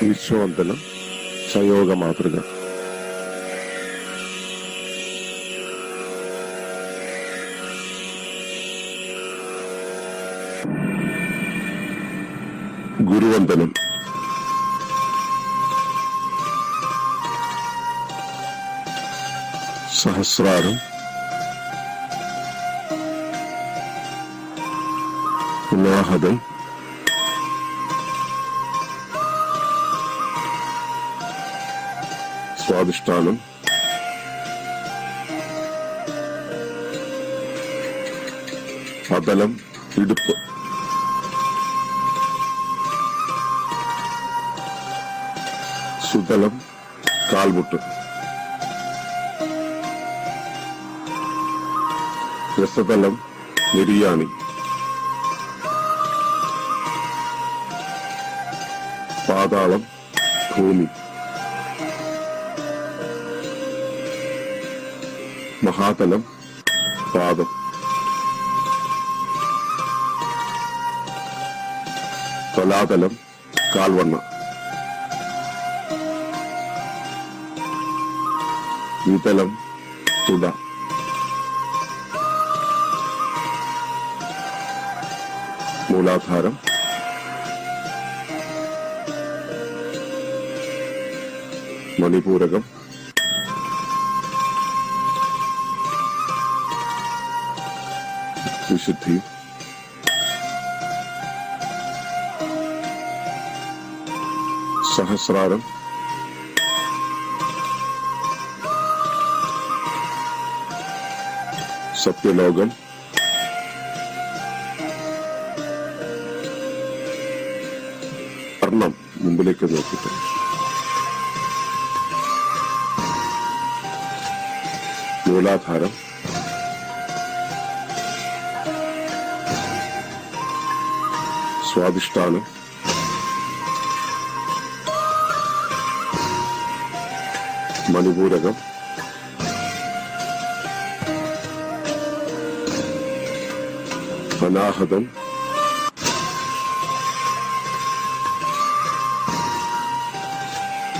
വിശ്വവന്ദനം സയോഗ മാതൃക. ഗുരുവന്ദനം. സഹസ്രാരം, പുനാഹതം, സ്വാദിഷ്ഠാനം, പതനം, ഇടുപ്പ്, സുതലം, കാൽമുട്ട്, രസതലം, നെരിയാണി, പാതാളം, ഭൂമി. മഹാതലം, പാദം. തലാതലം, കാൽവണ്ണ. വിതലം, തുട. മൂലാധാരം, മണിപൂരകം, വിശുദ്ധി, സഹസ്രാരം, സത്യലോകം, കർണം. മുമ്പിലേക്ക് നോക്കിയിട്ട് മൂലാധാരം, സ്വാദിഷ്ഠാനം, മണിപൂരകം, അനാഹതം,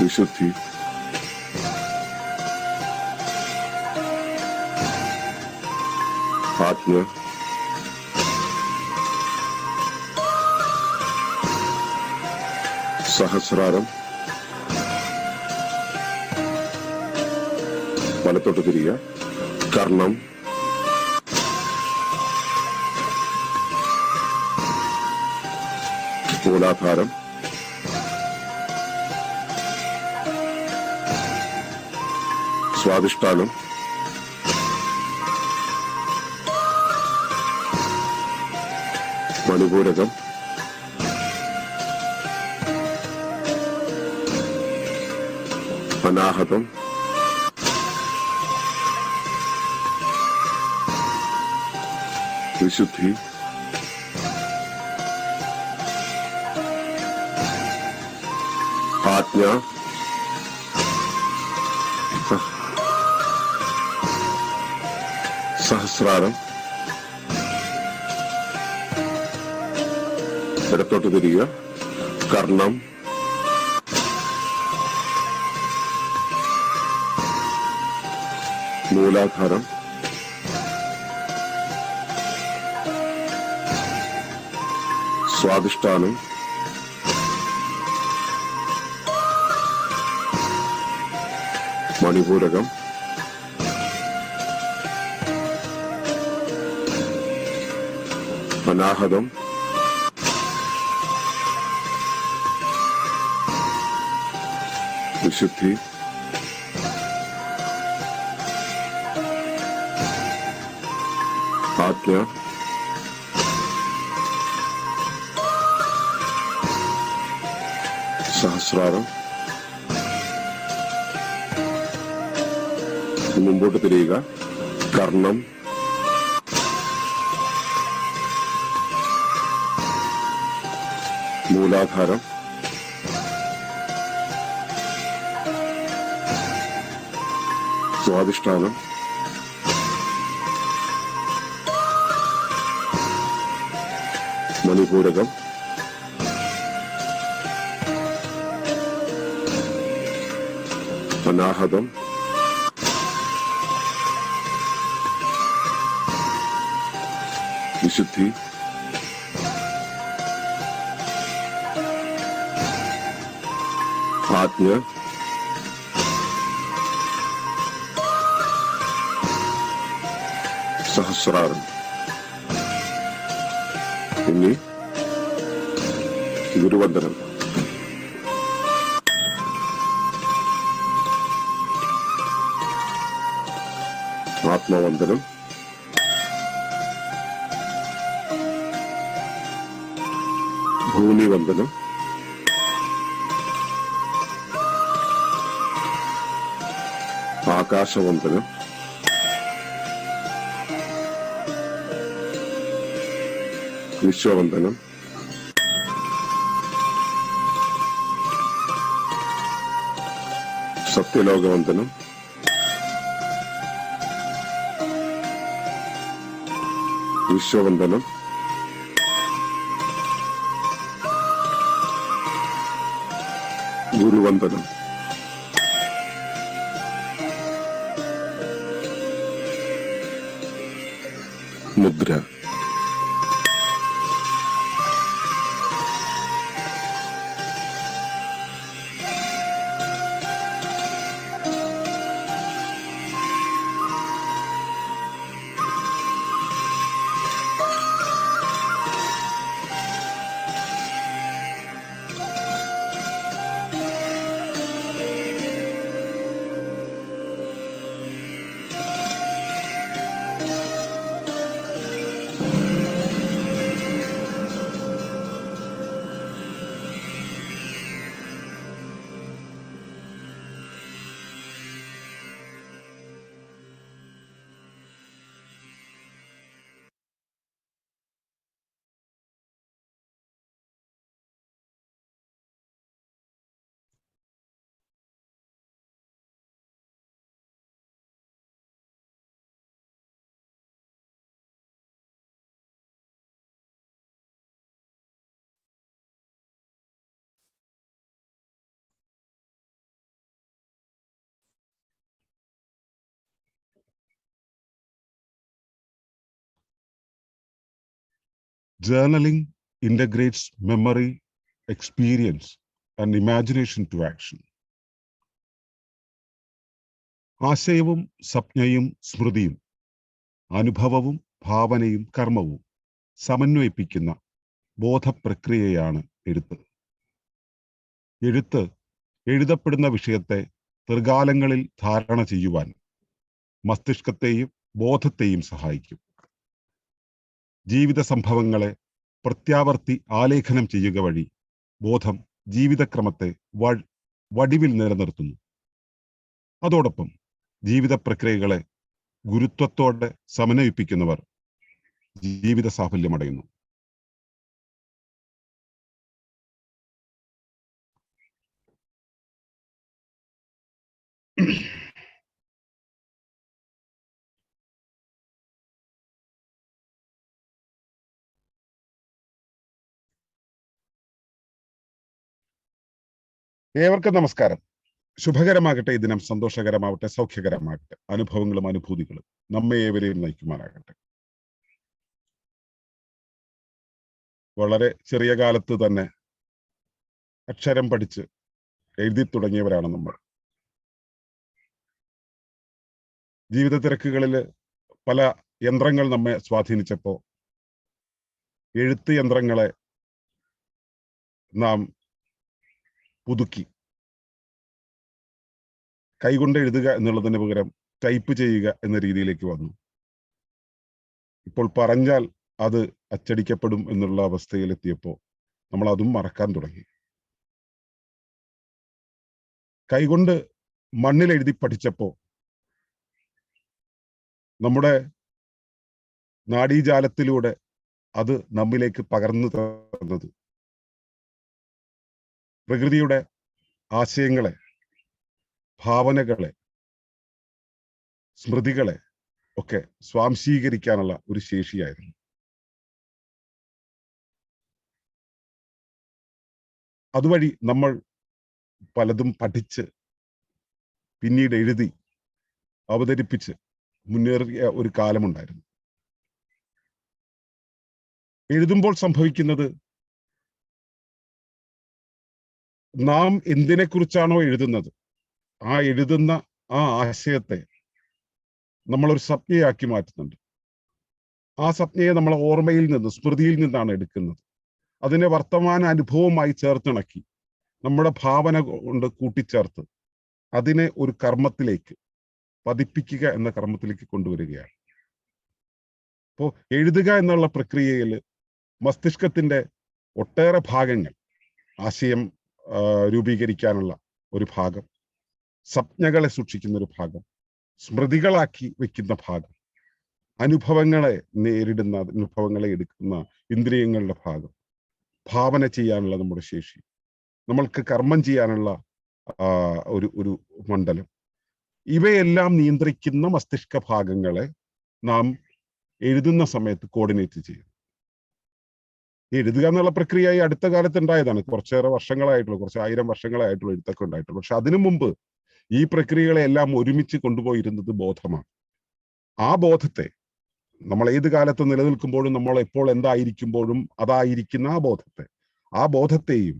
വിശുദ്ധി, ആജ്ഞ, സഹസ്രാരം. വലത്തോട്ട് തിരിയുക. കർണം, മൂലാധാരം, സ്വാദിഷ്ഠാനം, മണിപൂരകം, അനാഹതം, വിശുദ്ധി, ആജ്ഞ, സഹസ്രാരം. ഇടത്തോട്ട് തിരിയുക. കർണം, മൂലാധാരം, സ്വാദിഷ്ഠാനം, മണിപൂരകം, അനാഹതം, വിശുദ്ധി, ആജ്ഞ, സഹസ്രാരം. മുമ്പോട്ട് തിരിയുക. കർണം, മൂലാധാരം, സ്വാദിഷ്ഠാനം, മണിപൂരകം, അനാഹതം, വിശുദ്ധി, ആജ്ഞ, സഹസ്രാരം. ഇനി ഗുരുവന്ദനം. ആത്മവന്ദനം, ഭൂമിവന്ദനം, ആകാശവന്ദനം, വിശ്വവന്ദനം, തിലോകവന്ദനം, വിശ്വവന്ദനം, ഗുരുവന്ദനം. മുദ്ര. Journaling integrates memory, experience, and imagination to action. ആശയവും സംജ്ഞയും സ്മൃതിയും അനുഭവവും ഭാവനയും കർമ്മവും സമന്വയിപ്പിക്കുന്ന ബോധപ്രക്രിയയാണ് എഴുത്ത്. എഴുത്ത് എഴുതപ്പെടുന്ന വിഷയത്തെ ദീർഘകാലങ്ങളിൽ ധാരണ ചെയ്യുവാൻ മസ്തിഷ്കത്തെയും ബോധത്തെയും സഹായിക്കും. ജീവിത സംഭവങ്ങളെ പ്രത്യാവർത്തി ആലേഖനം ചെയ്യുക വഴി ബോധം ജീവിതക്രമത്തെ വടിവിൽ നിലനിർത്തുന്നു. അതോടൊപ്പം ജീവിത പ്രക്രിയകളെ ഗുരുത്വത്തോടെ സമന്വയിപ്പിക്കുന്നവർ ജീവിത സാഫല്യമടയുന്നു. ഏവർക്കും നമസ്കാരം. ശുഭകരമാകട്ടെ ഈ ദിനം, സന്തോഷകരമാവട്ടെ, സൗഖ്യകരമാകട്ടെ. അനുഭവങ്ങളും അനുഭൂതികളും നമ്മെ ഏവരെയും നയിക്കുമാറാകട്ടെ. വളരെ ചെറിയ കാലത്ത് തന്നെ അക്ഷരം പഠിച്ച് എഴുതി തുടങ്ങിയവരാണ് നമ്മൾ. ജീവിത തിരക്കുകളിൽ പല യന്ത്രങ്ങൾ നമ്മെ സ്വാധീനിച്ചപ്പോ എഴുത്ത് യന്ത്രങ്ങളെ നാം പുതുക്കി കൈകൊണ്ട് എഴുതുക എന്നുള്ളതിന് പകരം ടൈപ്പ് ചെയ്യുക എന്ന രീതിയിലേക്ക് വന്നു. ഇപ്പോൾ പറഞ്ഞാൽ അത് അച്ചടിക്കപ്പെടും എന്നുള്ള അവസ്ഥയിലെത്തിയപ്പോൾ നമ്മൾ അതും മറക്കാൻ തുടങ്ങി. കൈകൊണ്ട് മണ്ണിൽ എഴുതി പഠിച്ചപ്പോൾ നമ്മുടെ നാഡീജാലത്തിലൂടെ അത് നമ്മിലേക്ക് പകർന്നു തന്നത് പ്രകൃതിയുടെ ആശയങ്ങളെ, ഭാവനകളെ, സ്മൃതികളെ ഒക്കെ സ്വാംശീകരിക്കാനുള്ള ഒരു ശേഷിയായിരുന്നു. അതുവഴി നമ്മൾ പലതും പഠിച്ച് പിന്നീട് എഴുതി അവതരിപ്പിച്ച് മുന്നേറിയ ഒരു കാലമുണ്ടായിരുന്നു. എഴുതുമ്പോൾ സംഭവിക്കുന്നത്, നാം എന്തിനെക്കുറിച്ചാണോ എഴുതുന്നത് ആ എഴുതുന്ന ആ ആശയത്തെ നമ്മളൊരു സംജ്ഞയാക്കി മാറ്റുന്നുണ്ട്. ആ സംജ്ഞയെ നമ്മൾ ഓർമ്മയിൽ നിന്ന്, സ്മൃതിയിൽ നിന്നാണ് എടുക്കുന്നത്. അതിനെ വർത്തമാന അനുഭവമായി ചേർത്തിണക്കി നമ്മുടെ ഭാവന കൊണ്ട് കൂട്ടിച്ചേർത്ത് അതിനെ ഒരു കർമ്മത്തിലേക്ക് പതിപ്പിക്കുക എന്ന കർമ്മത്തിലേക്ക് കൊണ്ടുവരികയാണ്. അപ്പോൾ എഴുതുക എന്നുള്ള പ്രക്രിയയിൽ മസ്തിഷ്കത്തിന്റെ ഒട്ടേറെ ഭാഗങ്ങൾ, ആശയം രൂപീകരിക്കാനുള്ള ഒരു ഭാഗം, സംജ്ഞകളെ സൂക്ഷിക്കുന്ന ഒരു ഭാഗം, സ്മൃതികളാക്കി വെക്കുന്ന ഭാഗം, അനുഭവങ്ങളെ നേരിടുന്ന, അനുഭവങ്ങളെ എടുക്കുന്ന ഇന്ദ്രിയങ്ങളുടെ ഭാഗം, ഭാവന ചെയ്യാനുള്ള നമ്മുടെ ശേഷി, നമ്മൾക്ക് കർമ്മം ചെയ്യാനുള്ള ഒരു ഒരു മണ്ഡലം, ഇവയെല്ലാം നിയന്ത്രിക്കുന്ന മസ്തിഷ്ക ഭാഗങ്ങളെ നാം എഴുതുന്ന സമയത്ത് കോർഡിനേറ്റ് ചെയ്യും. എഴുതുക എന്നുള്ള പ്രക്രിയ ഈ അടുത്ത കാലത്ത് ഉണ്ടായതാണ്. കുറച്ചേറെ വർഷങ്ങളായിട്ടുള്ളൂ, കുറച്ച് 1000 വർഷങ്ങളായിട്ടുള്ള എഴുത്തൊക്കെ ഉണ്ടായിട്ടുള്ളൂ. പക്ഷെ അതിനു മുമ്പ് ഈ പ്രക്രിയകളെ എല്ലാം ഒരുമിച്ച് കൊണ്ടുപോയിരുന്നത് ബോധമാണ്. ആ ബോധത്തെ നമ്മൾ ഏത് കാലത്ത് നിലനിൽക്കുമ്പോഴും, നമ്മൾ എപ്പോൾ എന്തായിരിക്കുമ്പോഴും അതായിരിക്കുന്ന ആ ബോധത്തെയും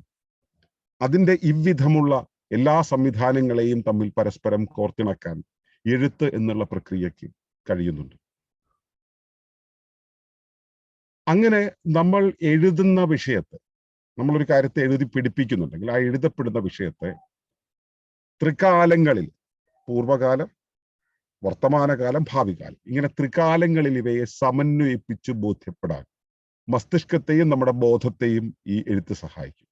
അതിന്റെ ഇவ்விധമുള്ള എല്ലാ സംവിധാനങ്ങളെയും തമ്മിൽ പരസ്പരം കോർത്തിണക്കാൻ എഴുത്ത് എന്നുള്ള പ്രക്രിയയ്ക്ക് കഴിയുന്നുണ്ട്. അങ്ങനെ നമ്മൾ എഴുതുന്ന വിഷയത്തെ, നമ്മളൊരു കാര്യത്തെ എഴുതി പിടിപ്പിക്കുന്നുണ്ടെങ്കിൽ ആ എഴുതപ്പെടുന്ന വിഷയത്തെ ത്രികാലങ്ങളിൽ, പൂർവകാലം, വർത്തമാനകാലം, ഭാവികാലം, ഇങ്ങനെ ത്രികാലങ്ങളിൽ ഇവയെ സമന്വയിപ്പിച്ച് ബോധ്യപ്പെടാൻ മസ്തിഷ്കത്തെയും നമ്മുടെ ബോധത്തെയും ഈ എഴുത്ത് സഹായിക്കും.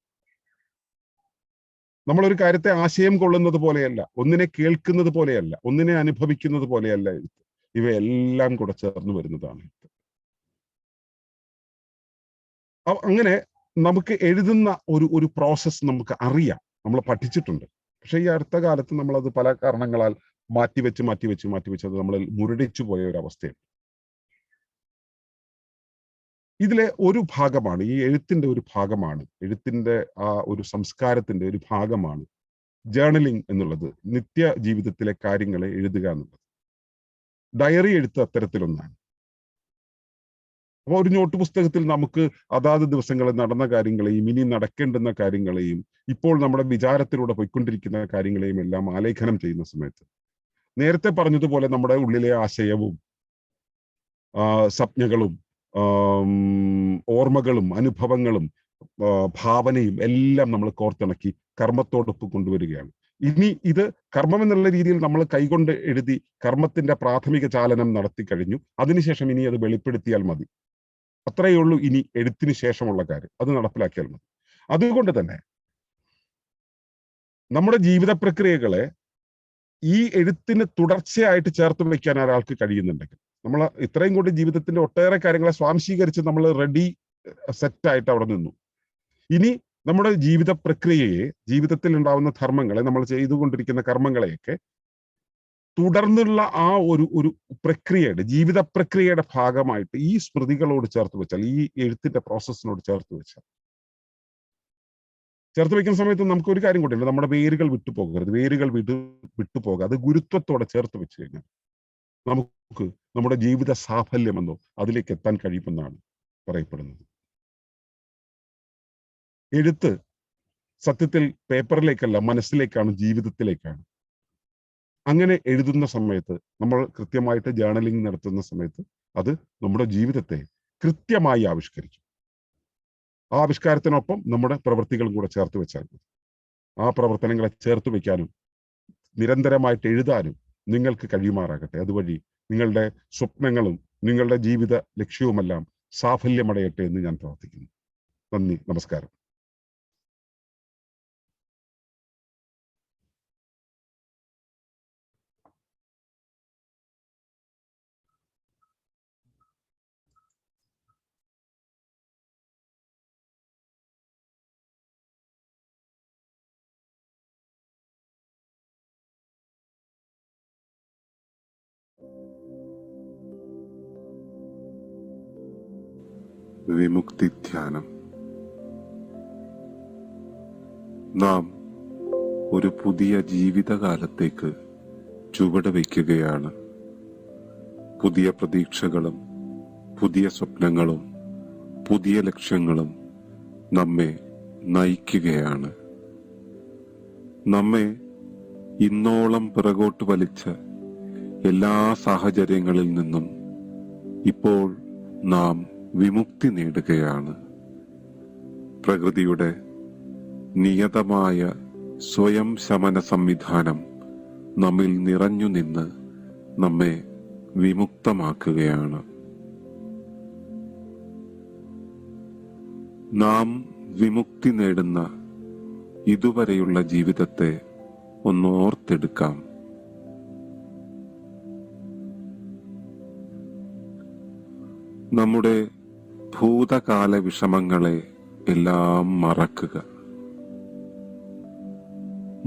നമ്മളൊരു കാര്യത്തെ ആശയം കൊള്ളുന്നത് പോലെയല്ല, ഒന്നിനെ കേൾക്കുന്നത് പോലെയല്ല, ഒന്നിനെ അനുഭവിക്കുന്നത് പോലെയല്ല എഴുത്ത്. ഇവയെല്ലാം കൂടെ ചേർന്ന് വരുന്നതാണ് എഴുത്ത്. അങ്ങനെ നമുക്ക് എഴുതുന്ന ഒരു പ്രോസസ്സ് നമുക്ക് അറിയാം, നമ്മൾ പഠിച്ചിട്ടുണ്ട്. പക്ഷെ ഈ അടുത്ത കാലത്ത് നമ്മളത് പല കാരണങ്ങളാൽ മാറ്റിവെച്ച് അത് നമ്മൾ മുരടിച്ചു പോയ ഒരു അവസ്ഥയാണ്. ഇതിലെ ഒരു ഭാഗമാണ്, ഈ എഴുത്തിന്റെ ഒരു ഭാഗമാണ്, എഴുത്തിന്റെ ആ ഒരു സംസ്കാരത്തിന്റെ ഒരു ഭാഗമാണ് ജേർണലിംഗ് എന്നുള്ളത്, നിത്യ ജീവിതത്തിലെ കാര്യങ്ങളെ എഴുതുക എന്നുള്ളത്. ഡയറി എഴുത്ത് അത്തരത്തിലൊന്നാണ്. അപ്പോൾ ഒരു നോട്ട് പുസ്തകത്തിൽ നമുക്ക് അതാത് ദിവസങ്ങളിൽ നടന്ന കാര്യങ്ങളെയും ഇനി നടക്കേണ്ടുന്ന കാര്യങ്ങളെയും ഇപ്പോൾ നമ്മുടെ വിചാരത്തിലൂടെ പോയിക്കൊണ്ടിരിക്കുന്ന കാര്യങ്ങളെയും എല്ലാം ആലേഖനം ചെയ്യുന്ന സമയത്ത് നേരത്തെ പറഞ്ഞതുപോലെ നമ്മുടെ ഉള്ളിലെ ആശയവും സംജ്ഞകളും ഓർമ്മകളും അനുഭവങ്ങളും ഭാവനയും എല്ലാം നമ്മൾ കോർത്തിണക്കി കർമ്മത്തോടൊപ്പം കൊണ്ടുവരികയാണ്. ഇനി ഇത് കർമ്മം എന്നുള്ള രീതിയിൽ നമ്മൾ കൈകൊണ്ട് എഴുതി കർമ്മത്തിന്റെ പ്രാഥമിക ചാലനം നടത്തി കഴിഞ്ഞു. അതിനുശേഷം ഇനി അത് വെളിപ്പെടുത്തിയാൽ മതി. അത്രയേ ഉള്ളൂ ഇനി എഴുത്തിന് ശേഷമുള്ള കാര്യം, അത് നടപ്പിലാക്കിയാൽ മതി. അതുകൊണ്ട് തന്നെ നമ്മുടെ ജീവിത പ്രക്രിയകളെ ഈ എഴുത്തിന് തുടർച്ചയായിട്ട് ചേർത്ത് വെക്കാൻ ഒരാൾക്ക് കഴിയുന്നുണ്ടെങ്കിൽ, നമ്മൾ ഇത്രയും കൂടി ജീവിതത്തിന്റെ ഒട്ടേറെ കാര്യങ്ങളെ സ്വാംശീകരിച്ച് നമ്മൾ റെഡി സെറ്റായിട്ട് അവിടെ നിന്നു. ഇനി നമ്മുടെ ജീവിത പ്രക്രിയയെ, ജീവിതത്തിൽ ഉണ്ടാവുന്ന ധർമ്മങ്ങളെ, നമ്മൾ ചെയ്തുകൊണ്ടിരിക്കുന്ന കർമ്മങ്ങളെയൊക്കെ തുടർന്നുള്ള ആ ഒരു പ്രക്രിയയുടെ, ജീവിത പ്രക്രിയയുടെ ഭാഗമായിട്ട് ഈ സ്മൃതികളോട് ചേർത്ത് വെച്ചാൽ, ഈ എഴുത്തിന്റെ പ്രോസസ്സിനോട് ചേർത്ത് വെക്കുന്ന സമയത്ത് നമുക്ക് ഒരു കാര്യം കൂടിയുണ്ട്, നമ്മുടെ വേരുകൾ വിട്ടുപോകരുത്. വേരുകൾ വിട്ടുപോകുക, അത് ഗുരുത്വത്തോടെ ചേർത്ത് വെച്ച് കഴിഞ്ഞാൽ നമുക്ക് നമ്മുടെ ജീവിത സാഫല്യമെന്നോ അതിലേക്ക് എത്താൻ കഴിയുമെന്നാണ് പറയപ്പെടുന്നത്. എഴുത്ത് സത്യത്തിൽ പേപ്പറിലേക്കല്ല, മനസ്സിലേക്കാണ്, ജീവിതത്തിലേക്കാണ്. അങ്ങനെ എഴുതുന്ന സമയത്ത്, നമ്മൾ കൃത്യമായിട്ട് ജേർണലിംഗ് നടത്തുന്ന സമയത്ത് അത് നമ്മുടെ ജീവിതത്തെ കൃത്യമായി ആവിഷ്കരിക്കും. ആ ആവിഷ്കാരത്തിനൊപ്പം നമ്മുടെ പ്രവൃത്തികളും കൂടെ ചേർത്ത് വെച്ചാൽ മതി. ആ പ്രവർത്തനങ്ങളെ ചേർത്ത് വെക്കാനും നിരന്തരമായിട്ട് എഴുതാനും നിങ്ങൾക്ക് കഴിയുമാറാകട്ടെ. അതുവഴി നിങ്ങളുടെ സ്വപ്നങ്ങളും നിങ്ങളുടെ ജീവിത ലക്ഷ്യവുമെല്ലാം സാഫല്യമടയട്ടെ എന്ന് ഞാൻ പ്രാർത്ഥിക്കുന്നു. നന്ദി, നമസ്കാരം. വിമുക്തി ധ്യാനം. നാം ഒരു പുതിയ ജീവിതകാലത്തേക്ക് ചുവട് വയ്ക്കുകയാണ്. പുതിയ പ്രതീക്ഷകളും പുതിയ സ്വപ്നങ്ങളും പുതിയ ലക്ഷ്യങ്ങളും നമ്മെ നയിക്കുകയാണ്. നമ്മെ ഇന്നോളം പിറകോട്ട് വലിച്ച എല്ലാ സാഹചര്യങ്ങളിൽ നിന്നും ഇപ്പോൾ നാം വിമുക്തി നേടുകയാണ്. പ്രകൃതിയുടെ നിയതമായ സ്വയം ശമന സംവിധാനം നമ്മിൽ നിറഞ്ഞു നിന്ന് നമ്മെ വിമുക്തമാക്കുകയാണ്. നാം വിമുക്തി നേടുന്ന ഇതുവരെയുള്ള ജീവിതത്തെ ഒന്ന് ഓർത്തെടുക്കാം. നമ്മുടെ ഭൂതകാല വിഷമങ്ങളെ എല്ലാം മറക്കുക.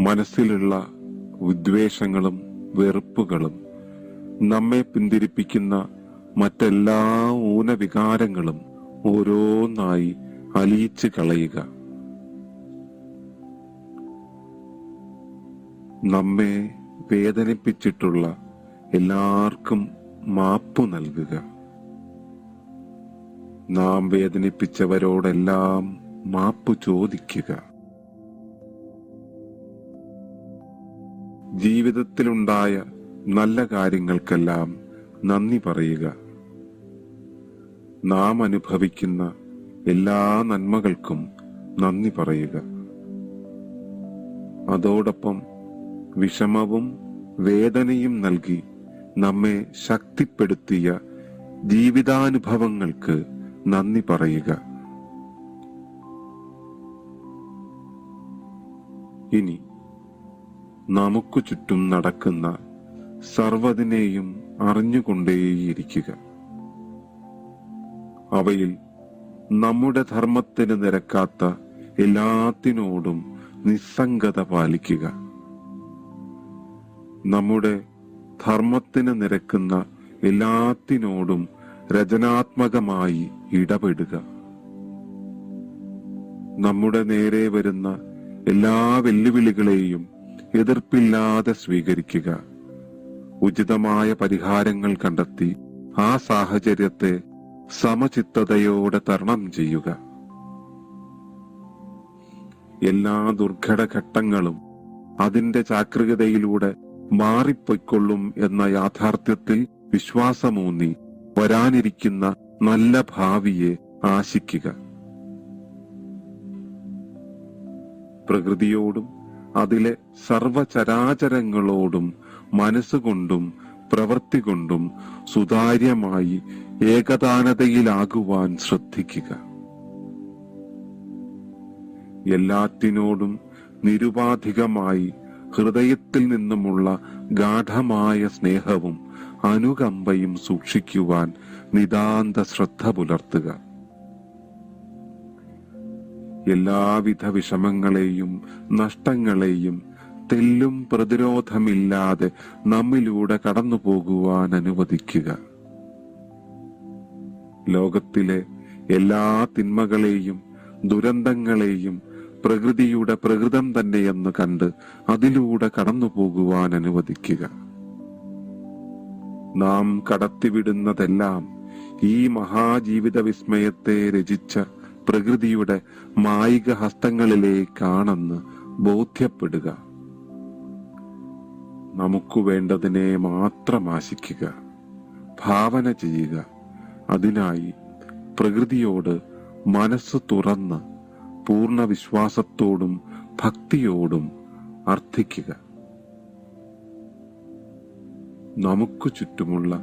മനസ്സിലുള്ള വിദ്വേഷങ്ങളും വെറുപ്പുകളും നമ്മെ പിന്തിരിപ്പിക്കുന്ന മറ്റെല്ലാ ഊനവികാരങ്ങളും ഓരോന്നായി അലിയിച്ച് കളയുക. നമ്മെ വേദനിപ്പിച്ചിട്ടുള്ള എല്ലാവർക്കും മാപ്പു നൽകുക. നാം വേദനിപ്പിച്ചവരോടെല്ലാം മാപ്പു ചോദിക്കുക. ജീവിതത്തിലുണ്ടായ നല്ല കാര്യങ്ങൾക്കെല്ലാം നന്ദി പറയുക. നാം അനുഭവിക്കുന്ന എല്ലാ നന്മകൾക്കും നന്ദി പറയുക. അതോടൊപ്പം വിഷമവും വേദനയും നൽകി നമ്മെ ശക്തിപ്പെടുത്തിയ ജീവിതാനുഭവങ്ങൾക്ക് നന്ദി പറയുക. ഇനി നമുക്ക് ചുറ്റും നടക്കുന്ന സർവ്വതിനെയും അറിഞ്ഞുകൊണ്ടേയിരിക്കുക. അവയിൽ നമ്മുടെ ധർമ്മത്തിന് നിരക്കാത്ത എല്ലാത്തിനോടും നിസ്സംഗത പാലിക്കുക. നമ്മുടെ ധർമ്മത്തിന് നിരക്കുന്ന എല്ലാത്തിനോടും രചനാത്മകമായി ഇടപെടുക. നമ്മുടെ നേരെ വരുന്ന എല്ലാ വെല്ലുവിളികളെയും എതിർപ്പില്ലാതെ സ്വീകരിക്കുക. ഉചിതമായ പരിഹാരങ്ങൾ കണ്ടെത്തി ആ സാഹചര്യത്തെ സമചിത്തതയോടെ തരണം ചെയ്യുക. എല്ലാ ദുർഘടഘട്ടങ്ങളും അതിന്റെ ചാക്രികതയിലൂടെ മാറിപ്പൊയ്ക്കൊള്ളും എന്ന യാഥാർത്ഥ്യത്തിൽ വിശ്വാസമൂന്നി വരാനിരിക്കുന്ന നല്ല ഭാവിയെ ആശിക്കുക. പ്രകൃതിയോടും അതിലെ സർവചരാചരങ്ങളോടും മനസ്സുകൊണ്ടും പ്രവൃത്തി കൊണ്ടും സുതാര്യമായി ഏകതാനതയിലാകുവാൻ ശ്രദ്ധിക്കുക. എല്ലാത്തിനോടും നിരുപാധികമായി ഹൃദയത്തിൽ നിന്നുമുള്ള ഗാഠമായ സ്നേഹവും അനുകമ്പയും സൂക്ഷിക്കുവാൻ നിതാന്ത ശ്രദ്ധ പുലർത്തുക. എല്ലാവിധ വിഷമങ്ങളെയും നഷ്ടങ്ങളെയും തെല്ലും പ്രതിരോധമില്ലാതെ നമ്മിലൂടെ കടന്നു പോകുവാൻ അനുവദിക്കുക. ലോകത്തിലെ എല്ലാ തിന്മകളെയും ദുരന്തങ്ങളെയും പ്രകൃതിയുടെ പ്രകൃതം തന്നെയെന്ന് കണ്ട് അതിലൂടെ കടന്നു പോകുവാൻ അനുവദിക്കുക. നാം കടത്തിവിടുന്നതെല്ലാം ഈ മഹാജീവിത വിസ്മയത്തെ രചിച്ച പ്രകൃതിയുടെ മായിക ഹസ്തങ്ങളിലേക്കാണെന്ന് ബോധ്യപ്പെടുക. നമുക്ക് വേണ്ടതിനെ മാത്രം ആശിക്കുക, ഭാവന ചെയ്യുക. അതിനായി പ്രകൃതിയോട് മനസ്സ് തുറന്ന് പൂർണ്ണ വിശ്വാസത്തോടും ഭക്തിയോടും അർത്ഥിക്കുക. നമുക്ക് ചുറ്റുമുള്ള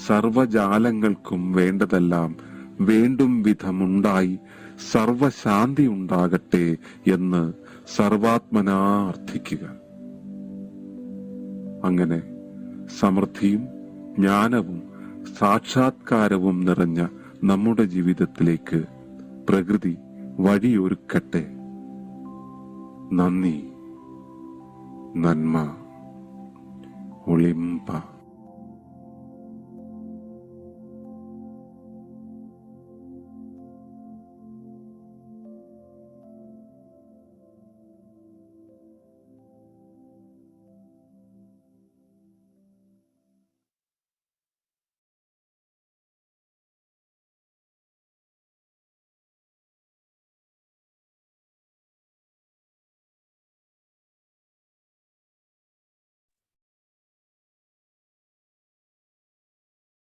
സർവജാലങ്ങൾക്കും വേണ്ടതെല്ലാം വേണ്ടും വിധമുണ്ടായി സർവശാന്തി ഉണ്ടാകട്ടെ എന്ന് സർവാത്മനാ അർത്ഥിക്കുക. അങ്ങനെ സമൃദ്ധിയും ജ്ഞാനവും സാക്ഷാത്കാരവും നിറഞ്ഞ നമ്മുടെ ജീവിതത്തിലേക്ക് പ്രകൃതി വഴിയൊരുക്കട്ടെ. നന്ദി, നന്മ, ഒളിമ്പ.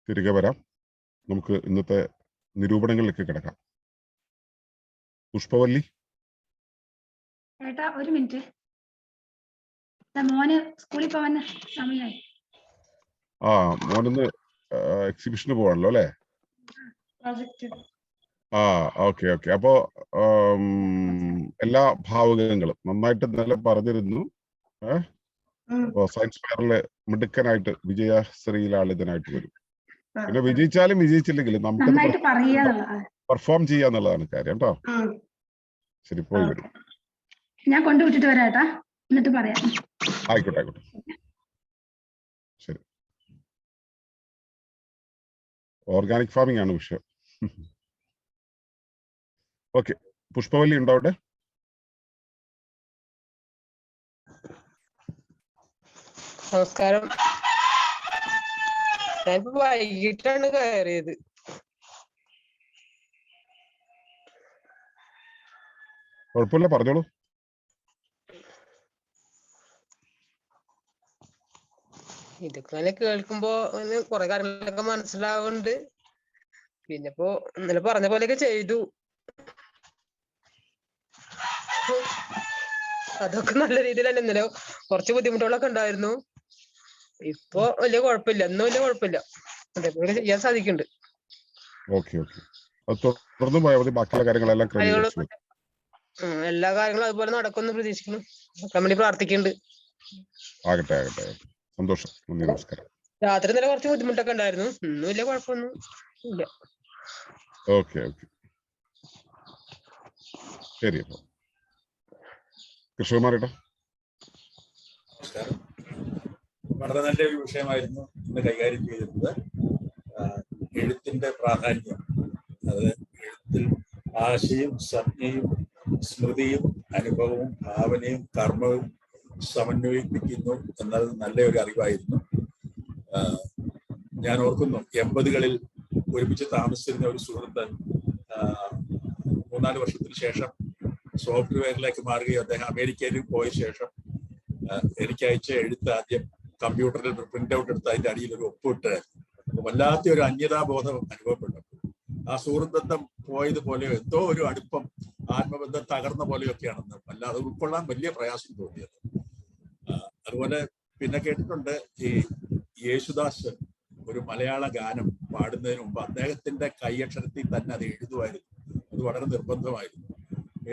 തിരികെ വരാം. നമുക്ക് ഇന്നത്തെ നിരൂപണങ്ങളിലേക്ക് കിടക്കാം. പുഷ്പവല്ലി, ഏട്ടാ ഒരു മിനിറ്റ്, മോന് സ്കൂളിൽ പോവാൻ സമയമായി. മോനൊന്ന് എക്സിബിഷന് പോവാണല്ലോ അല്ലേ? ഓക്കെ. അപ്പോ എല്ലാ ഭാവുകങ്ങളും നന്നായിട്ട് നല്ല പറഞ്ഞിരുന്നു. സയൻസ് ഫെയറില് മിടുക്കനായിട്ട് വിജയശ്രീലാളിതനായിട്ട് വരും. പിന്നെ വിജയിച്ചാലും വിജയിച്ചില്ലെങ്കിലും നമുക്ക് പെർഫോം ചെയ്യാന്നുള്ളതാണ് കാര്യം കേട്ടോ. ശരി, പോയി വരും. ഞാൻ കൊണ്ടുവിട്ടിട്ട് വരാം ഏട്ടാ. എന്നിട്ട് പറയാം. ആയിക്കോട്ടെ ആയിക്കോട്ടെ, ശരി. ഓർഗാനിക് ഫാമിംഗ് ആണ് വിഷയം. ഓക്കെ, പുഷ്പവല്ലി ഉണ്ടോ അവിടെ? നമസ്കാരം. ഞാനിപ്പോ വൈകിട്ടാണ് കയറിയത്. കുഴപ്പമില്ല, പറഞ്ഞോളൂ. ഇതൊക്കെ അങ്ങനെ കേൾക്കുമ്പോ കുറെ കാര്യങ്ങളൊക്കെ മനസ്സിലാവുന്നുണ്ട്. പിന്നെ ഇപ്പോ ഇന്നലെ പറഞ്ഞ പോലെയൊക്കെ ചെയ്തു. അതൊക്കെ നല്ല രീതിയിൽ തന്നെ. ഇന്നലെ കുറച്ച് ബുദ്ധിമുട്ടുകളൊക്കെ ഉണ്ടായിരുന്നു. ഇപ്പൊ വലിയ കുഴപ്പമില്ല, ഇന്നും വലിയ കുഴപ്പമില്ല. അതേപോലെ ചെയ്യാൻ സാധിക്കുന്നുണ്ട്. ഓക്കെ ഓക്കെ, അത് തുടർന്ന് പോയാൽ മതി. ബാക്കിയുള്ള കാര്യങ്ങളെല്ലാം ക്രമീകരിച്ചു. എല്ലാ കാര്യങ്ങളും അതുപോലെ നടക്കുമെന്ന് പ്രതീക്ഷിക്കുന്നു. കമ്പനി പ്രാർത്ഥിക്കുന്നുണ്ട്. ആകട്ടെ ആകട്ടെ ആകട്ടെ, സന്തോഷം. നന്ദി, നമസ്കാരം. രാത്രി ഇന്നലെ കുറച്ച് ബുദ്ധിമുട്ടൊക്കെ ഉണ്ടായിരുന്നു. ഇന്നും വലിയ കുഴപ്പമൊന്നും ഇല്ല. ഓക്കെ ഓക്കെ, ശരി. അപ്പൊ കൃഷ്ണകുമാരേട്ടാ. നമസ്കാരം. വളരെ നല്ലൊരു വിഷയമായിരുന്നു ഇന്ന് കൈകാര്യം ചെയ്തിരുന്നത്. എഴുത്തിന്റെ പ്രാധാന്യം, അത് എഴുത്തിൽ ആശയും സംജ്ഞയും സ്മൃതിയും അനുഭവവും ഭാവനയും കർമ്മവും സമന്വയിപ്പിക്കുന്നു എന്നത് നല്ലൊരു അറിവായിരുന്നു. ഞാൻ ഓർക്കുന്നു 80കളിൽ ഒരുമിച്ച് താമസിച്ചിരുന്ന ഒരു സുഹൃത്ത് 3-4 വർഷത്തിന് ശേഷം സോഫ്റ്റ്വെയറിലേക്ക് മാറുകയും അദ്ദേഹം അമേരിക്കയിൽ പോയ ശേഷം എനിക്ക് അയച്ച എഴുത്ത് ആദ്യം കമ്പ്യൂട്ടറിൽ പ്രിന്റ് ഔട്ട് എടുത്ത് അതിന്റെ അടിയിൽ ഒരു ഒപ്പിട്ട് വല്ലാത്ത ഒരു അന്യതാബോധം അനുഭവപ്പെട്ടു. ആ സുഹൃത്തുബന്ധം പോയതുപോലെയോ എന്തോ ഒരു അടുപ്പം, ആത്മബന്ധം തകർന്ന പോലെയൊക്കെയാണെന്ന് അല്ലാതെ ഉൾക്കൊള്ളാൻ വലിയ പ്രയാസം തോന്നിയത്. അതുപോലെ പിന്നെ കേട്ടിട്ടുണ്ട്, ഈ യേശുദാസ് ഒരു മലയാള ഗാനം പാടുന്നതിന് മുമ്പ് അദ്ദേഹത്തിന്റെ കൈയക്ഷരത്തിൽ തന്നെ അത് എഴുതുമായിരുന്നു. അത് വളരെ നിർബന്ധമായിരുന്നു.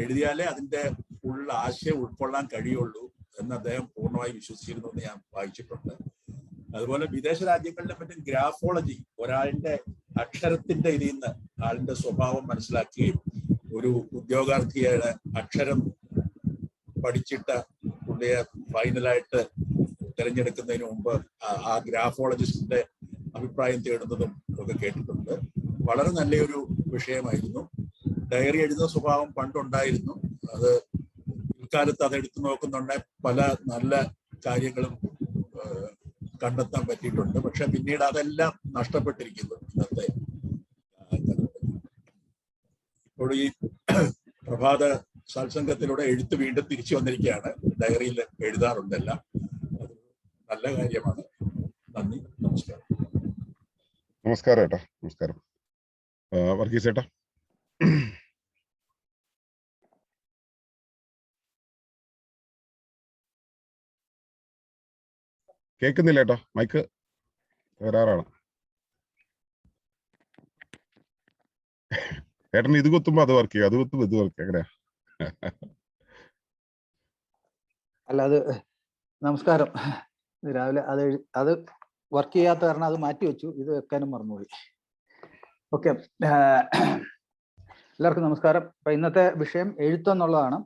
എഴുതിയാലേ അതിന്റെ ഫുൾ ആശയം ഉൾക്കൊള്ളാൻ കഴിയുള്ളൂ എന്ന് അദ്ദേഹം പൂർണ്ണമായി വിശ്വസിച്ചിരുന്നു എന്ന് ഞാൻ വായിച്ചിട്ടുണ്ട്. അതുപോലെ വിദേശ രാജ്യങ്ങളിലെ മറ്റും ഗ്രാഫോളജി, ഒരാളുടെ അക്ഷരത്തിന്റെ ഇതിൽ നിന്ന് ആളിന്റെ സ്വഭാവം മനസ്സിലാക്കുകയും ഒരു ഉദ്യോഗാർത്ഥിയുടെ അക്ഷരം പഠിച്ചിട്ട് പുള്ളിയെ ഫൈനലായിട്ട് തിരഞ്ഞെടുക്കുന്നതിന് മുമ്പ് ആ ഗ്രാഫോളജിസ്റ്റിന്റെ അഭിപ്രായം തേടുന്നതും ഒക്കെ കേട്ടിട്ടുണ്ട്. വളരെ നല്ലൊരു വിഷയമായിരുന്നു. ഡയറി എഴുതുന്ന സ്വഭാവം പണ്ടുണ്ടായിരുന്നു. അത് ഇക്കാലത്ത് അത് എടുത്തു നോക്കുന്നുണ്ടെ പല നല്ല കാര്യങ്ങളും കണ്ടെത്താൻ പറ്റിയിട്ടുണ്ട്. പക്ഷെ പിന്നീട് അതെല്ലാം നഷ്ടപ്പെട്ടിരിക്കുന്നു ഇന്നത്തെ. ഇപ്പോൾ ഈ പ്രഭാത സത്സംഗത്തിലൂടെ എഴുത്ത് വീണ്ടും തിരിച്ചു വന്നിരിക്കുകയാണ്. ഡയറിയിൽ എഴുതാറുണ്ടെല്ലാം. അത് നല്ല കാര്യമാണ്. നന്ദി, നമസ്കാരം. നമസ്കാരം ഏട്ടാ, നമസ്കാരം. വർഗീസ് ഏട്ടാ. കേൾക്കുന്നില്ല ഏട്ടാ, മൈക്ക് വരാറാണ്. ഏട്ടന് ഇത് കുത്തുമ്പോ അത് വർക്ക് ചെയ്യും, അത് കുത്തുമ്പോ ഇത് വർക്ക് ചെയ്യും, എങ്ങനെയാ? അല്ല, അത് നമസ്കാരം. രാവിലെ അത് വർക്ക് ചെയ്യാത്ത കാരണം അത് മാറ്റി വെച്ചു. ഇത് വെക്കാനും മറന്നുപോയി. ഓക്കെ, എല്ലാവർക്കും നമസ്കാരം. അപ്പൊ ഇന്നത്തെ വിഷയം എഴുത്തെന്നുള്ളതാണ്.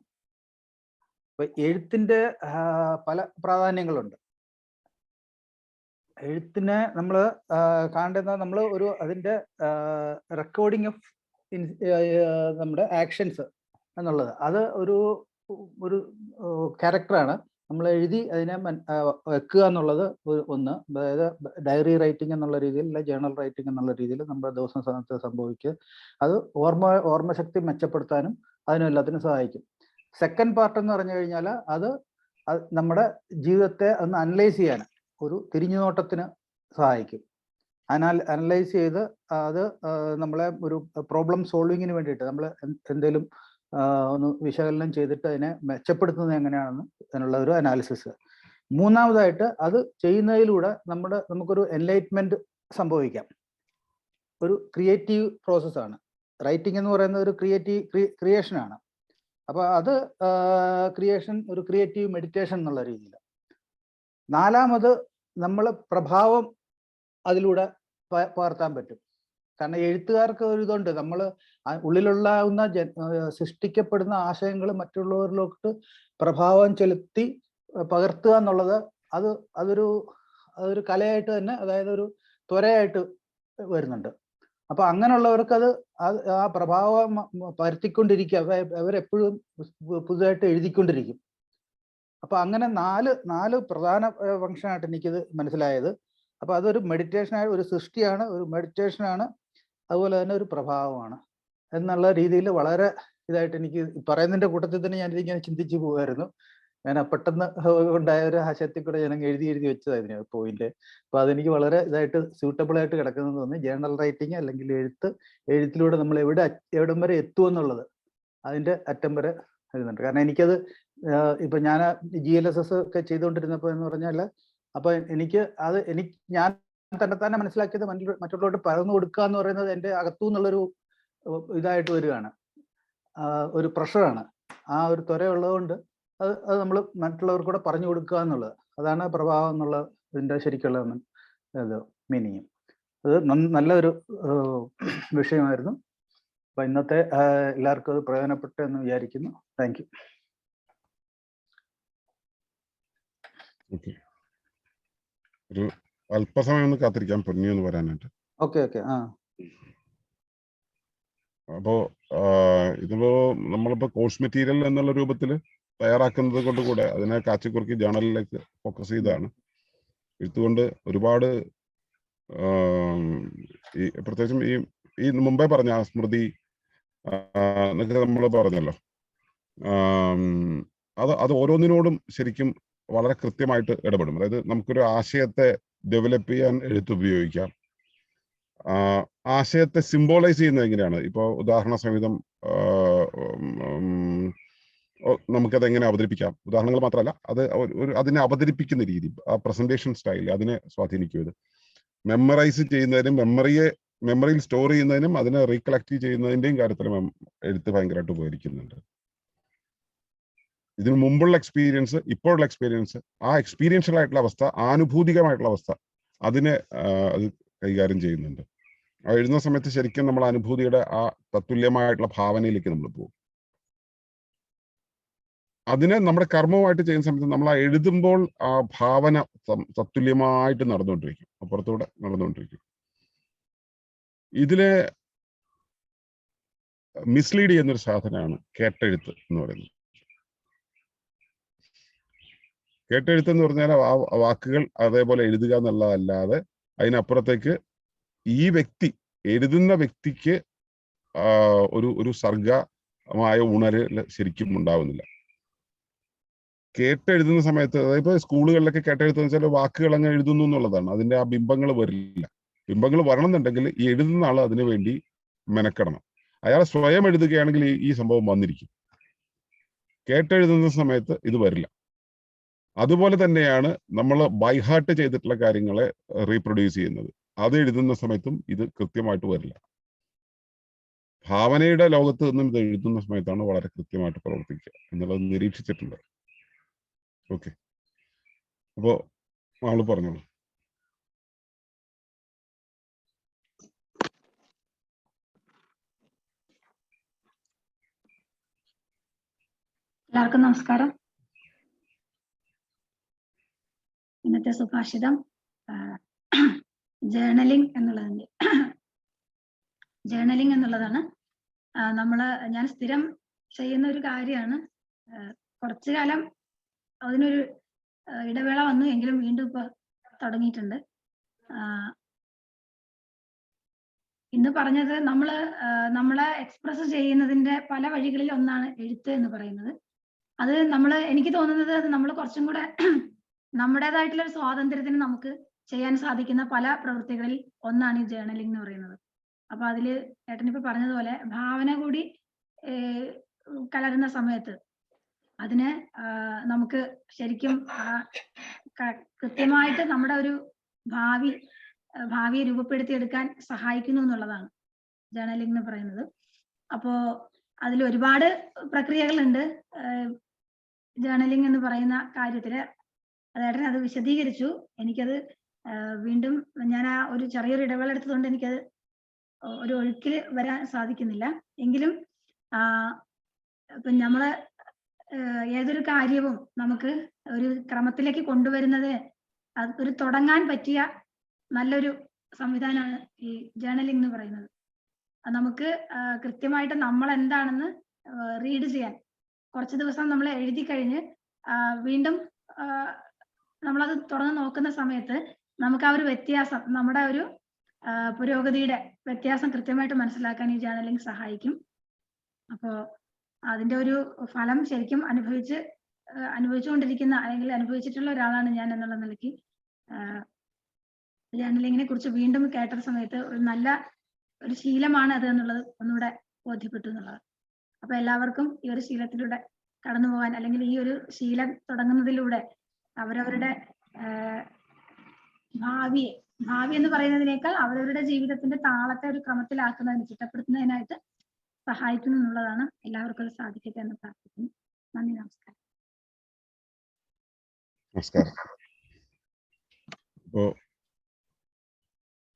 അപ്പൊ എഴുത്തിന്റെ പല പ്രാധാന്യങ്ങളുണ്ട്. എഴുത്തിനെ നമ്മൾ കാണേണ്ട, നമ്മൾ ഒരു അതിന്റെ റെക്കോർഡിങ് ഓഫ് നമ്മുടെ ആക്ഷൻസ് എന്നുള്ളത്, അത് ഒരു ക്യാരക്ടറാണ്. നമ്മൾ എഴുതി അതിനെ വെക്കുക എന്നുള്ളത് ഒന്ന്. അതായത് ഡയറി റൈറ്റിംഗ് എന്നുള്ള രീതിയിൽ, അല്ല ജേണൽ റൈറ്റിംഗ് എന്നുള്ള രീതിയിൽ നമ്മുടെ ദിവസം സംഭവിക്കുക. അത് ഓർമ്മശക്തി മെച്ചപ്പെടുത്താനും അതിനും എല്ലാത്തിനും സഹായിക്കും. സെക്കൻഡ് പാർട്ട് എന്ന് പറഞ്ഞു കഴിഞ്ഞാൽ അത് നമ്മുടെ ജീവിതത്തെ ഒന്ന് അനലൈസ് ചെയ്യാൻ, ഒരു തിരിഞ്ഞുനോട്ടത്തിന് സഹായിക്കും. അനലൈസ് ചെയ്ത് അത് നമ്മളെ ഒരു പ്രോബ്ലം സോൾവിങ്ങിന് വേണ്ടിയിട്ട് നമ്മൾ എന്തെങ്കിലും ഒന്ന് വിശകലനം ചെയ്തിട്ട് അതിനെ മെച്ചപ്പെടുത്തുന്നത് എങ്ങനെയാണെന്ന് അതിനുള്ള ഒരു അനാലിസിസ്. മൂന്നാമതായിട്ട് അത് ചെയ്യുന്നതിലൂടെ നമുക്കൊരു എൻലൈറ്റ്മെന്റ് സംഭവിക്കാം. ഒരു ക്രിയേറ്റീവ് പ്രോസസ്സാണ് റൈറ്റിംഗ് എന്ന് പറയുന്നത്. ഒരു ക്രിയേഷനാണ്. അപ്പോൾ അത് ക്രിയേഷൻ, ഒരു ക്രിയേറ്റീവ് മെഡിറ്റേഷൻ എന്നുള്ള രീതിയിൽ. നാലാമത് നമ്മൾ പ്രഭാവം അതിലൂടെ പകർത്താൻ പറ്റും. കാരണം എഴുത്തുകാർക്ക് ഒരു ഇതുണ്ട്, നമ്മൾ ഉള്ളിലുള്ളാവുന്ന സൃഷ്ടിക്കപ്പെടുന്ന ആശയങ്ങൾ മറ്റുള്ളവരിലോട്ട് പ്രഭാവം ചെലുത്തി പകർത്തുക എന്നുള്ളത് അതൊരു കലയായിട്ട് തന്നെ, അതായത് ഒരു ത്വരയായിട്ട് വരുന്നുണ്ട്. അപ്പൊ അങ്ങനെയുള്ളവർക്ക് ആ പ്രഭാവം പരത്തിക്കൊണ്ടിരിക്കുക, അവരെപ്പോഴും പുതുതായിട്ട് എഴുതിക്കൊണ്ടിരിക്കും. അപ്പൊ അങ്ങനെ നാല് പ്രധാന ഫംഗ്ഷനായിട്ട് എനിക്കിത് മനസ്സിലായത്. അപ്പൊ അതൊരു മെഡിറ്റേഷനായ ഒരു സൃഷ്ടിയാണ്, ഒരു മെഡിറ്റേഷനാണ്, അതുപോലെ തന്നെ ഒരു പ്രഭാവമാണ് എന്നുള്ള രീതിയിൽ വളരെ ഇതായിട്ട് എനിക്ക് പറയുന്നതിന്റെ കൂട്ടത്തിൽ തന്നെ ഞാനിതിങ്ങനെ ചിന്തിച്ചു പോകുമായിരുന്നു. ഞാൻ പെട്ടെന്ന് ഉണ്ടായ ഒരു ആശയത്തിൽ കൂടെ ഞാൻ എഴുതി വെച്ചതായിരുന്നു പോയിന്റ്. അപ്പൊ അതെനിക്ക് വളരെ ഇതായിട്ട് സ്യൂട്ടബിൾ ആയിട്ട് കിടക്കുന്നത് തോന്നി. ജേർണൽ റൈറ്റിംഗ് അല്ലെങ്കിൽ എഴുത്തിലൂടെ നമ്മൾ എവിടം വരെ എത്തുമെന്നുള്ളത് അതിന്റെ അറ്റം വരെ എഴുതുന്നുണ്ട്. കാരണം എനിക്കത് ഇപ്പൊ ഞാൻ GLSS ഒക്കെ ചെയ്തുകൊണ്ടിരുന്നപ്പോ എന്ന് പറഞ്ഞാൽ, അപ്പൊ ഞാൻ തന്നെ മനസ്സിലാക്കിയത് മറ്റുള്ളവരോട് പകർന്നു കൊടുക്കുക എന്ന് പറയുന്നത് എൻ്റെ അകത്തു നിന്നുള്ളൊരു ഇതായിട്ട് വരികയാണ്, ഒരു പ്രഷറാണ്. ആ ഒരു ത്വര ഉള്ളതുകൊണ്ട് അത് നമ്മൾ മറ്റുള്ളവർക്ക് കൂടെ പറഞ്ഞു കൊടുക്കുക എന്നുള്ളത്, അതാണ് പ്രഭാവം എന്നുള്ള ഇതിൻ്റെ ശരിക്കുള്ള മീനിങ്. അത് നല്ലൊരു വിഷയമായിരുന്നു. അപ്പൊ ഇന്നത്തെ എല്ലാവർക്കും അത് പ്രയോജനപ്പെട്ടു എന്ന് വിചാരിക്കുന്നു. Thank you. ഒരു അല്പസമയം ഒന്ന് കാത്തിരിക്കാം പൊന്നി എന്ന് പറയാനായിട്ട്. ഓക്കെ. അപ്പോ ഇതിപ്പോ നമ്മളിപ്പോ കോഴ്സ് മെറ്റീരിയൽ എന്നുള്ള രൂപത്തിൽ തയ്യാറാക്കുന്നത് കൊണ്ട് കൂടെ അതിനെ കാച്ചിക്കുറുക്കി ജേണലിലേക്ക് ഫോക്കസ് ചെയ്താണ്. എഴുത്തുകൊണ്ട് ഒരുപാട് പ്രത്യേകിച്ചും ഈ മുമ്പേ പറഞ്ഞ സ്മൃതി എന്നൊക്കെ നമ്മൾ പറഞ്ഞല്ലോ, അത് ഓരോന്നിനോടും ശരിക്കും വളരെ കൃത്യമായിട്ട് ഇടപെടും. അതായത് നമുക്കൊരു ആശയത്തെ ഡെവലപ്പ് ചെയ്യാൻ എഴുത്ത് ഉപയോഗിക്കാം. ആശയത്തെ സിംബോളൈസ് ചെയ്യുന്നത് എങ്ങനെയാണ്, ഇപ്പോൾ ഉദാഹരണ സഹിതം നമുക്കത് എങ്ങനെ അവതരിപ്പിക്കാം. ഉദാഹരണങ്ങൾ മാത്രമല്ല, അതിനെ അവതരിപ്പിക്കുന്ന രീതി, ആ പ്രസന്റേഷൻ സ്റ്റൈൽ അതിനെ സ്വാധീനിക്കും. ഇത് മെമ്മറൈസ് ചെയ്യുന്നതിനും മെമ്മറിയിൽ സ്റ്റോർ ചെയ്യുന്നതിനും അതിനെ റീകളക്ട് ചെയ്യുന്നതിൻ്റെയും കാര്യത്തിലും എഴുത്ത് ഭയങ്കരമായിട്ട് ഉപകരിക്കുന്നുണ്ട്. ഇതിനു മുമ്പുള്ള എക്സ്പീരിയൻസ്, ഇപ്പോഴുള്ള എക്സ്പീരിയൻസ്, ആ എക്സ്പീരിയൻഷ്യൽ ആയിട്ടുള്ള അവസ്ഥ, ആനുഭൂതികമായിട്ടുള്ള അവസ്ഥ, അതിനെ അത് കൈകാര്യം ചെയ്യുന്നുണ്ട്. എഴുതുന്ന സമയത്ത് ശരിക്കും നമ്മൾ അനുഭൂതിയുടെ ആ തത്തുല്യമായിട്ടുള്ള ഭാവനയിലേക്ക് നമ്മൾ പോകും. അതിനെ നമ്മുടെ കർമ്മമായിട്ട് ചെയ്യുന്ന സമയത്ത് നമ്മൾ ആ എഴുതുമ്പോൾ ആ ഭാവന തത്തുല്യമായിട്ട് നടന്നുകൊണ്ടിരിക്കും, അപ്പുറത്തൂടെ നടന്നുകൊണ്ടിരിക്കും. ഇതിലെ മിസ്ലീഡ് ചെയ്യുന്നൊരു സാധനമാണ് കേട്ടെഴുത്ത് എന്ന് പറയുന്നത്. കേട്ടെഴുത്ത് എന്ന് പറഞ്ഞാൽ ആ വാക്കുകൾ അതേപോലെ എഴുതുക എന്നുള്ളതല്ലാതെ അതിനപ്പുറത്തേക്ക് ഈ വ്യക്തി, എഴുതുന്ന വ്യക്തിക്ക് ഒരു സർഗമായ ഉണരൽ ശരിക്കും ഉണ്ടാവുന്നില്ല. കേട്ടെഴുതുന്ന സമയത്ത്, അതായത് സ്കൂളുകളിലൊക്കെ കേട്ടെഴുത്തുന്ന വെച്ചാൽ വാക്കുകൾ അങ്ങ് എഴുതുന്നു എന്നുള്ളതാണ്. അതിന്റെ ആ ബിംബങ്ങൾ വരില്ല. ബിംബങ്ങൾ വരണമെന്നുണ്ടെങ്കിൽ ഈ എഴുതുന്ന ആൾ അതിനു വേണ്ടി മെനക്കെടണം. അയാൾ സ്വയം എഴുതുകയാണെങ്കിൽ ഈ സംഭവം വന്നിരിക്കും. കേട്ടെഴുതുന്ന സമയത്ത് ഇത് വരില്ല. അതുപോലെ തന്നെയാണ് നമ്മൾ ബൈഹാർട്ട് ചെയ്തിട്ടുള്ള കാര്യങ്ങളെ റീപ്രൊഡ്യൂസ് ചെയ്യുന്നത്. അത് എഴുതുന്ന സമയത്തും ഇത് കൃത്യമായിട്ട് വരില്ല. ഭാവനയുടെ ലോകത്ത് നിന്നും ഇത് എഴുതുന്ന സമയത്താണ് വളരെ കൃത്യമായിട്ട് പ്രവർത്തിക്കുക എന്നുള്ളത് നിരീക്ഷിച്ചിട്ടുണ്ട്. ഓക്കെ, അപ്പോ ആള് പറഞ്ഞോളൂ. എല്ലാവർക്കും നമസ്കാരം. ഇന്നത്തെ സുഭാഷിതം ജേർണലിംഗ് എന്നുള്ളതാണ്. ഞാൻ സ്ഥിരം ചെയ്യുന്ന ഒരു കാര്യമാണ്. കുറച്ചു കാലം അതിനൊരു ഇടവേള വന്നു, എങ്കിലും വീണ്ടും ഇപ്പൊ തുടങ്ങിയിട്ടുണ്ട്. ഇന്ന് പറഞ്ഞത് നമ്മളെ എക്സ്പ്രസ് ചെയ്യുന്നതിന്റെ പല വഴികളിൽ ഒന്നാണ് എഴുത്ത് എന്ന് പറയുന്നത്. അത് എനിക്ക് തോന്നുന്നത് അത് നമ്മൾ കുറച്ചും കൂടെ നമ്മുടേതായിട്ടുള്ള ഒരു സ്വാതന്ത്ര്യത്തിന് നമുക്ക് ചെയ്യാൻ സാധിക്കുന്ന പല പ്രവൃത്തികളിൽ ഒന്നാണ് ഈ ജേർണലിംഗ് എന്ന് പറയുന്നത്. അപ്പൊ അതില് ഏട്ടനിപ്പോ പറഞ്ഞതുപോലെ ഭാവന കൂടി കലരുന്ന സമയത്ത് അതിന് നമുക്ക് ശരിക്കും കൃത്യമായിട്ട് നമ്മുടെ ഒരു ഭാവിയെ രൂപപ്പെടുത്തിയെടുക്കാൻ സഹായിക്കുന്നു എന്നുള്ളതാണ് ജേർണലിംഗ് എന്ന് പറയുന്നത്. അപ്പോ അതിൽ ഒരുപാട് പ്രക്രിയകളുണ്ട് ജേർണലിംഗ് എന്ന് പറയുന്ന കാര്യത്തില്. അതേട്ടൻ അത് വിശദീകരിച്ചു. എനിക്കത് വീണ്ടും ഞാൻ ആ ഒരു ചെറിയൊരു ഇടവേള എടുത്തതുകൊണ്ട് എനിക്കത് ഒരു ഒഴുക്കിൽ വരാൻ സാധിക്കുന്നില്ല. എങ്കിലും ഇപ്പം ഏതൊരു കാര്യവും നമുക്ക് ഒരു ക്രമത്തിലേക്ക് കൊണ്ടുവരുന്നത് ഒരു തുടങ്ങാൻ പറ്റിയ നല്ലൊരു സംവിധാനമാണ് ഈ ജേർണലിംഗ് എന്ന് പറയുന്നത്. അത് നമുക്ക് കൃത്യമായിട്ട് നമ്മൾ എന്താണെന്ന് റീഡ് ചെയ്യാൻ കുറച്ച് ദിവസം നമ്മൾ എഴുതി കഴിഞ്ഞ് വീണ്ടും നമ്മളത് തുറന്ന് നോക്കുന്ന സമയത്ത് നമുക്ക് ആ ഒരു വ്യത്യാസം, നമ്മുടെ ഒരു പുരോഗതിയുടെ വ്യത്യാസം കൃത്യമായിട്ട് മനസ്സിലാക്കാൻ ഈ ജേർണലിംഗ് സഹായിക്കും. അപ്പോൾ അതിന്റെ ഒരു ഫലം ശരിക്കും അനുഭവിച്ചുകൊണ്ടിരിക്കുന്ന അല്ലെങ്കിൽ അനുഭവിച്ചിട്ടുള്ള ഒരാളാണ് ഞാൻ എന്നുള്ള നിലയ്ക്ക് ജേർണലിങ്ങിനെ കുറിച്ച് വീണ്ടും കേട്ട സമയത്ത് ഒരു നല്ല ഒരു ശീലമാണ് അത് എന്നുള്ളത് ഒന്നുകൂടെ ബോധ്യപ്പെട്ടു എന്നുള്ളത്. അപ്പൊ എല്ലാവർക്കും ഈ ഒരു ശീലത്തിലൂടെ കടന്നു പോകാൻ, അല്ലെങ്കിൽ ഈ ഒരു ശീലം തുടങ്ങുന്നതിലൂടെ അവരവരുടെ ഭാവി എന്ന് പറയുന്നതിനേക്കാൾ അവരവരുടെ ജീവിതത്തിന്റെ താളത്തെ ഒരു ക്രമത്തിലാക്കുന്നതിന്, ചിട്ടപ്പെടുത്തുന്നതിനായിട്ട് സഹായിക്കുന്നു എന്നുള്ളതാണ്. എല്ലാവർക്കും അത് സാധിക്കട്ടെ എന്ന് പ്രാർത്ഥിക്കുന്നു. നന്ദി, നമസ്കാരം. നമസ്കാരം. അപ്പോ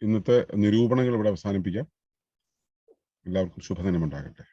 ഇന്നത്തെ നിരൂപണങ്ങൾ ഇവിടെ അവസാനിപ്പിക്കാം. എല്ലാവർക്കും ശുഭദിനം ഉണ്ടാകട്ടെ.